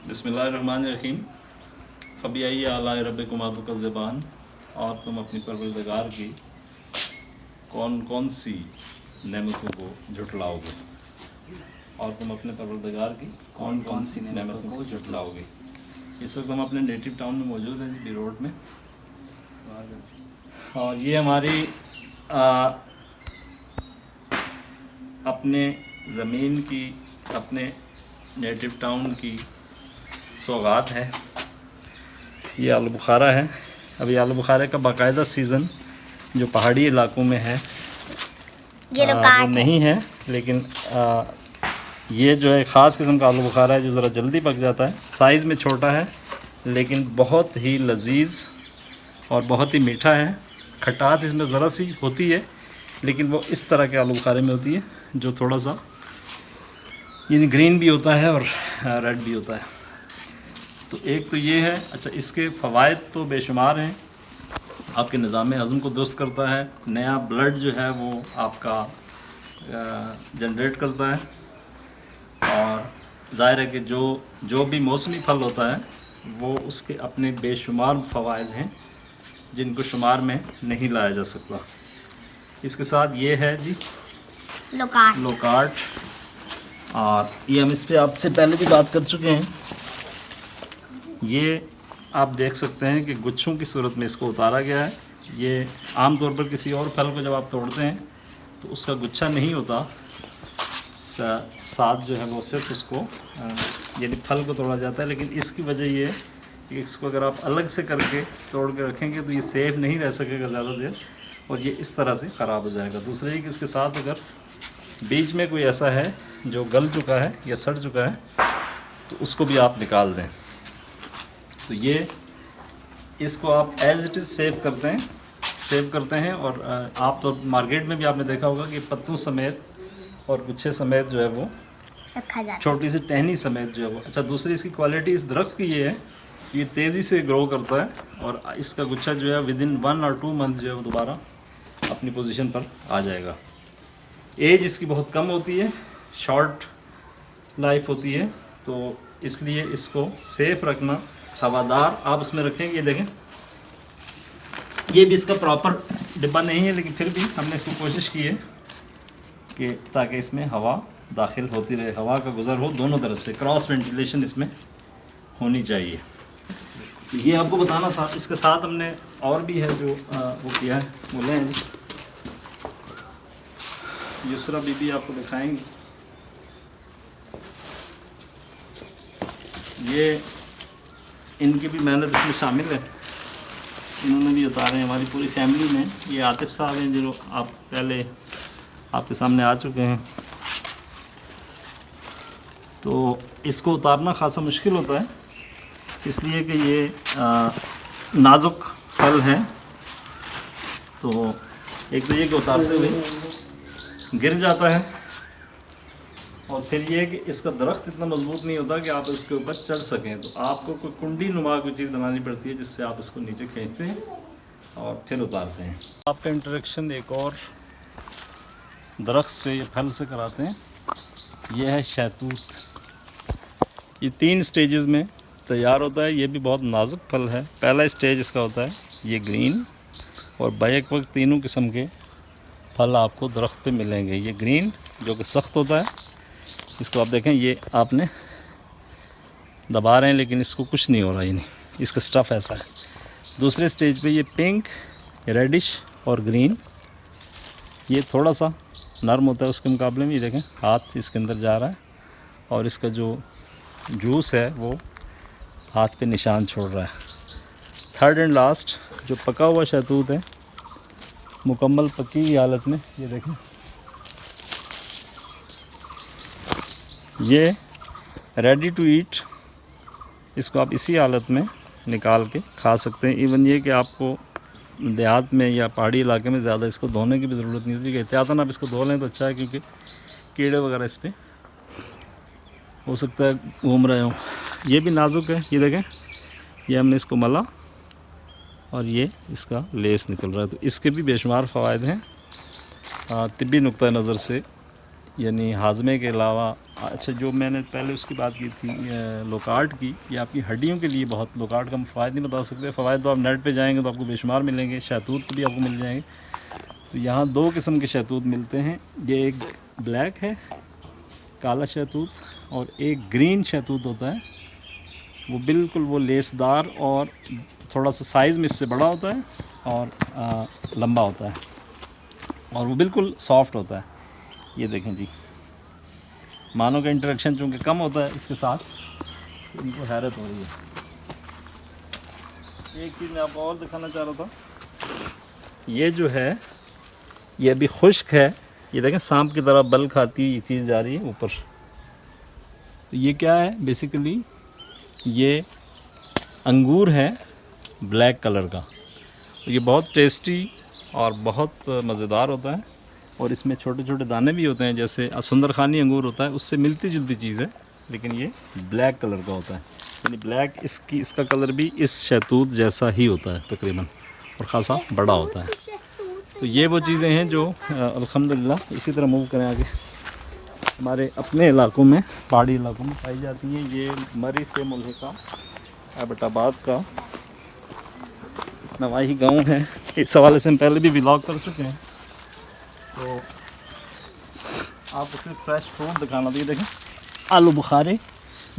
बिस्मिल्लाहिर्रहमानिर्रहीम। फ़बिअय्यि आलाइ रब्बिकुमा तुकज़्ज़िबान। और तुम अपनी परवरदिगार की कौन कौन सी नेमतों को झुटलाओगे। और तुम अपने परवरदिगार की कौन कौन सी नेमतों को झुटलाओगे। इस वक्त हम अपने नेटिव टाउन में मौजूद हैं जी, बी रोड में। और ये हमारी अपने ज़मीन की, अपने नेटिव टाउन की सौगात है। ये आलू बुखारा है। अभी आलू बुखारे का बाकायदा सीज़न जो पहाड़ी इलाकों में है वो नहीं है, लेकिन ये जो है ख़ास किस्म का आलू बुखारा है जो ज़रा जल्दी पक जाता है। साइज़ में छोटा है लेकिन बहुत ही लजीज़ और बहुत ही मीठा है। खटास इसमें ज़रा सी होती है, लेकिन वो इस तरह के आलू बुखारे में होती है जो थोड़ा सा यानी ग्रीन भी होता है और रेड भी होता है। तो एक तो ये है। अच्छा, इसके फ़वाइद तो बेशुमार हैं। आपके निज़ाम हज़म को दुरुस्त करता है, नया ब्लड जो है वो आपका जनरेट करता है। और ज़ाहिर है कि जो भी मौसमी फल होता है वो उसके अपने बेशुमार फ़वाइद हैं जिनको शुमार में नहीं लाया जा सकता। इसके साथ ये है जी लोकार्ट। और ये हम इस पर आपसे पहले भी बात कर चुके हैं। ये आप देख सकते हैं कि गुच्छों की सूरत में इसको उतारा गया है। ये आम तौर पर किसी और फल को जब आप तोड़ते हैं तो उसका गुच्छा नहीं होता, साथ जो है वो सिर्फ उसको यानी फल को तोड़ा जाता है। लेकिन इसकी वजह ये है कि इसको अगर आप अलग से करके तोड़ के रखेंगे तो ये सेफ़ नहीं रह सकेगा ज़्यादा देर, और ये इस तरह से ख़राब हो जाएगा। दूसरे ही कि इसके साथ अगर बीच में कोई ऐसा है जो गल चुका है या सड़ चुका है तो उसको भी आप निकाल दें। तो ये इसको आप एज़ इट इज़ सेव करते हैं। और आप तो मार्केट में भी आपने देखा होगा कि पत्तों समेत और गुच्छे समेत जो है वो रखा जाता है, छोटी सी टहनी समेत जो है वो। अच्छा, दूसरी इसकी क्वालिटी इस दरख्त की ये है, ये तेज़ी से ग्रो करता है और इसका गुच्छा जो है विदिन 1 और 2 मंथ जो है वो दोबारा अपनी पोजीशन पर आ जाएगा। एज इसकी बहुत कम होती है, शॉर्ट लाइफ होती है, तो इसलिए इसको सेफ़ रखना, हवादार आप उसमें रखेंगे। ये देखें, ये भी इसका प्रॉपर डिब्बा नहीं है, लेकिन फिर भी हमने इसको कोशिश की है कि ताकि इसमें हवा दाखिल होती रहे, हवा का गुज़र हो दोनों तरफ से, क्रॉस वेंटिलेशन इसमें होनी चाहिए। ये आपको बताना था। इसके साथ हमने और भी है जो वो किया है, बोले हैं जी, युसरा बीबी आपको दिखाएंगी। ये इनकी भी मेहनत इसमें शामिल है, इन्होंने भी उतारे हैं हमारी पूरी फैमिली में। ये आतिफ साहब हैं जो आप पहले आपके सामने आ चुके हैं। तो इसको उतारना खासा मुश्किल होता है, इसलिए कि ये नाजुक फल है। तो एक तो ये कि उतारते हुए गिर जाता है, और फिर ये कि इसका दरख्त इतना मजबूत नहीं होता कि आप इसके ऊपर चढ़ सकें। तो आपको कोई कुंडी नुमा कोई चीज़ बनानी पड़ती है जिससे आप इसको नीचे खींचते हैं और फिर उतारते हैं। आपका इंटरेक्शन एक और दरख्त से, ये फल से कराते हैं। ये है शहतूत। ये 3 स्टेजेस में तैयार होता है। ये भी बहुत नाजुक फल है। पहला स्टेज इसका होता है ये ग्रीन, और बैक वक्त तीनों किस्म के फल आपको दरख्त पे मिलेंगे। ये ग्रीन जो कि सख्त होता है, इसको आप देखें, ये आपने दबा रहे हैं लेकिन इसको कुछ नहीं हो रहा, ये नहीं, इसका स्टफ़ ऐसा है। दूसरे स्टेज पे ये पिंक, रेडिश और ग्रीन, ये थोड़ा सा नरम होता है उसके मुकाबले में। ये देखें, हाथ इसके अंदर जा रहा है और इसका जो जूस है वो हाथ पे निशान छोड़ रहा है। थर्ड एंड लास्ट जो पका हुआ शहतूत है, मुकम्मल पकी की हालत में, ये देखें, ये रेडी टू ईट। इसको आप इसी हालत में निकाल के खा सकते हैं। इवन ये कि आपको देहात में या पहाड़ी इलाके में ज़्यादा इसको धोने की भी ज़रूरत नहीं होती। एहतियातन आप इसको धो लें तो अच्छा है, क्योंकि कीड़े वगैरह इस पर हो सकता है घूम रहे हों। ये भी नाजुक है, ये देखें, ये हमने इसको मला और ये इसका लेस निकल रहा है। तो इसके भी बेशुमार फ़वाइद हैं तिब्बी नुक्ता नज़र से, यानी हाजमे के अलावा अच्छा, जो मैंने पहले उसकी बात की थी लोकार्ट की, ये आपकी हड्डियों के लिए बहुत, लोकार्ट का हम फ़ायदे नहीं बता सकते। फ़वाद तो आप नेट पे जाएंगे तो आपको बेशुमार मिलेंगे, शहतूत भी आपको मिल जाएंगे। तो यहाँ 2 किस्म के शहतूत मिलते हैं। ये एक ब्लैक है, काला शहतूत, और एक ग्रीन शहतूत होता है। वो बिल्कुल वो लेसदार और थोड़ा सा साइज़ में इससे बड़ा होता है और लंबा होता है, और वो बिल्कुल सॉफ्ट होता है। ये देखें जी, मानव का इंटरेक्शन चूँकि कम होता है इसके साथ, तो इनको हैरत हो रही है। एक चीज़ मैं आपको और दिखाना चाह रहा था, ये जो है ये अभी खुश्क है। ये देखें सांप की तरह बल खाती हुई चीज़ जा रही है ऊपर। तो ये क्या है बेसिकली, ये अंगूर है ब्लैक कलर का। तो ये बहुत टेस्टी और बहुत मज़ेदार होता है, और इसमें छोटे छोटे दाने भी होते हैं, जैसे सुंदर खानी अंगूर होता है उससे मिलती जुलती चीज़ है, लेकिन ये ब्लैक कलर का होता है। यानी ब्लैक इसका कलर भी इस शहतूत जैसा ही होता है तकरीबन, और ख़ासा बड़ा होता है। तो ये वो चीज़ें हैं जो अल्हम्दुलिल्लाह इसी तरह मूव करें आगे हमारे अपने इलाकों में, पहाड़ी इलाकों में पाई जाती हैं। ये मरी से मुल्हिका एबटाबाद का नवाही गांव है। इस हवाले से हम पहले भी व्लॉग कर चुके हैं, तो आप उसे फ्रेश फ्रूट दिखाना चाहिए। देखें आलू बुखारे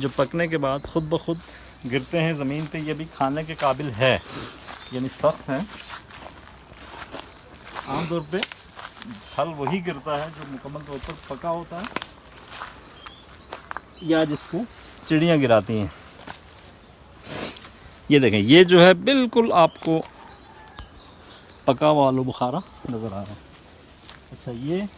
जो पकने के बाद ख़ुद ब खुद गिरते हैं ज़मीन पे, ये भी खाने के काबिल है, यानी सख्त है। आमतौर पे फल वही गिरता है जो मुकम्मल तौर पर पका होता है, या जिसको चिड़ियाँ गिराती हैं। ये देखें, ये जो है बिल्कुल आपको पका हुआ आलू बुखारा नज़र आ रहा है। अच्छा, ये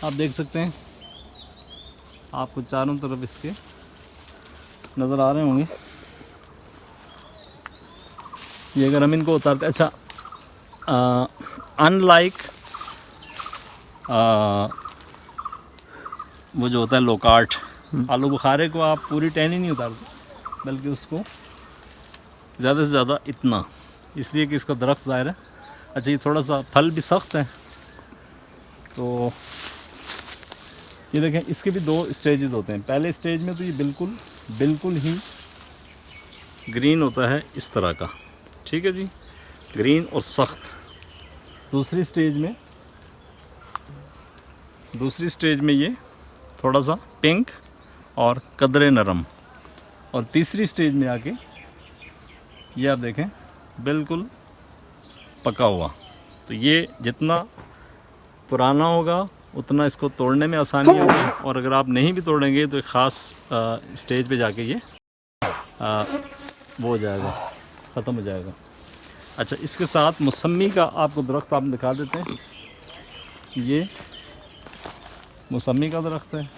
आप देख सकते हैं, आपको चारों तरफ इसके नज़र आ रहे होंगे। ये अगर हम इनको उतारते, अच्छा अनलाइक वो जो होता है लोकार्ट, आलू बुखारे को आप पूरी टहनी नहीं उतारते, बल्कि उसको ज़्यादा से ज़्यादा इतना, इसलिए कि इसका दरख्त ज़ाहिर है। अच्छा, ये थोड़ा सा फल भी सख्त है। तो ये देखें, इसके भी 2 स्टेजेस होते हैं। पहले स्टेज में तो ये बिल्कुल ही ग्रीन होता है इस तरह का, ठीक है जी, ग्रीन और सख्त। दूसरी स्टेज में ये थोड़ा सा पिंक और कदरे नरम, और तीसरी स्टेज में आके ये आप देखें बिल्कुल पका हुआ। तो ये जितना पुराना होगा उतना इसको तोड़ने में आसानी होगी, और अगर आप नहीं भी तोड़ेंगे तो एक ख़ास स्टेज पे जाके ये वो हो जाएगा, ख़त्म हो जाएगा। अच्छा, इसके साथ मौसमी का आपको दरख्त आप दिखा देते हैं। ये मौसमी का दरख्त है,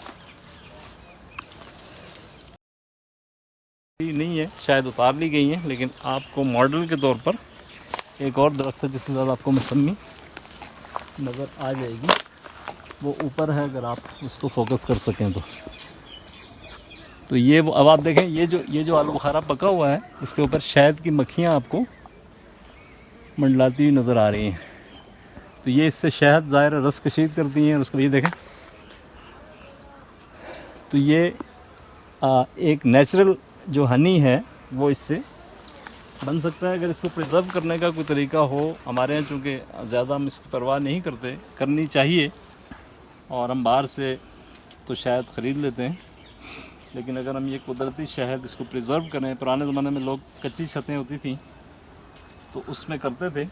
नहीं है, शायद उतार ली गई है, लेकिन आपको मॉडल के तौर पर एक और दरख्त है जिसके साथ आपको मौसमी नज़र आ जाएगी। वो ऊपर है, अगर आप उसको फोकस कर सकें तो ये वो, अब आप देखें ये जो आलू बुखारा पका हुआ है, इसके ऊपर शहद की मक्खियाँ आपको मंडलाती हुई नज़र आ रही हैं। तो ये इससे शहद ज़ाहिर रस कशीद करती हैं, और उसको ये देखें, तो ये एक नेचुरल जो हनी है वो इससे बन सकता है। अगर इसको प्रिजर्व करने का कोई तरीका हो, हमारे यहाँ चूँकि ज़्यादा हम इसकी परवाह नहीं करते, करनी चाहिए, और हम बाहर से तो शहद ख़रीद लेते हैं, लेकिन अगर हम ये कुदरती शहद इसको प्रिजर्व करें, पुराने ज़माने में लोग कच्ची छतें होती थी तो उसमें करते थे,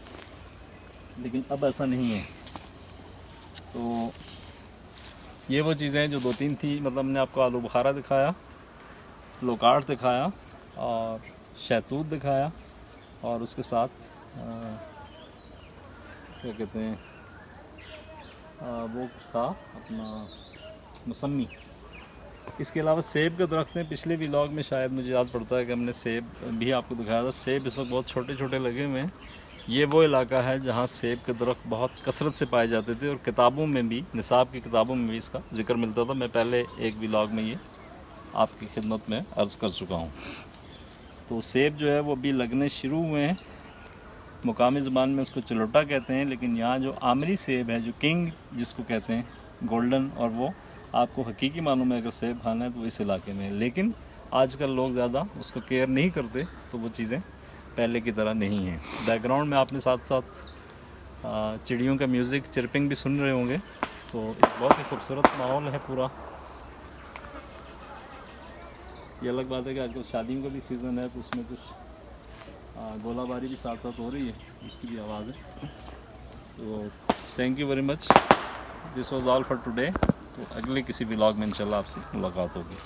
लेकिन अब ऐसा नहीं है। तो ये वो चीज़ें जो 2-3 थी, मतलब हमने आपको आलू बुखारा दिखाया, लोकार्ट दिखाया, और शहतूत दिखाया, और उसके साथ क्या कहते हैं वो था अपना मौसमी। इसके अलावा सेब के दरख्त हैं। पिछले व्लॉग में शायद मुझे याद पड़ता है कि हमने सेब भी आपको दिखाया था। सेब इस वक्त बहुत छोटे छोटे लगे हुए हैं। ये वो इलाका है जहाँ सेब के दरख्त बहुत कसरत से पाए जाते थे, और किताबों में भी, निसाब की किताबों में भी इसका जिक्र मिलता था। मैं पहले एक व्लॉग में ये आपकी खिदमत में अर्ज़ कर चुका हूँ। तो सेब जो है वो अभी लगने शुरू हुए हैं, मुकामी ज़बान में उसको चिलोटा कहते हैं, लेकिन यहाँ जो आमरी सेब है, जो किंग जिसको कहते हैं गोल्डन, और वो आपको हकीकी मानों में अगर सेब खाना है तो इस इलाके में। लेकिन आजकल लोग ज़्यादा उसको केयर नहीं करते, तो वो चीज़ें पहले की तरह नहीं हैं। बैकग्राउंड में आपने साथ साथ चिड़ियों का म्यूज़िक, चिरपिंग भी सुन रहे होंगे। तो एक बहुत ही खूबसूरत माहौल है पूरा। ये अलग बात है कि आजकल शादियों का भी सीज़न है, तो उसमें कुछ गोलाबारी भी साथ साथ हो रही है, उसकी भी आवाज़ है। तो thank you very much, this was all for today. तो अगले किसी व्लॉग में इंशाल्लाह आपसे मुलाकात होगी।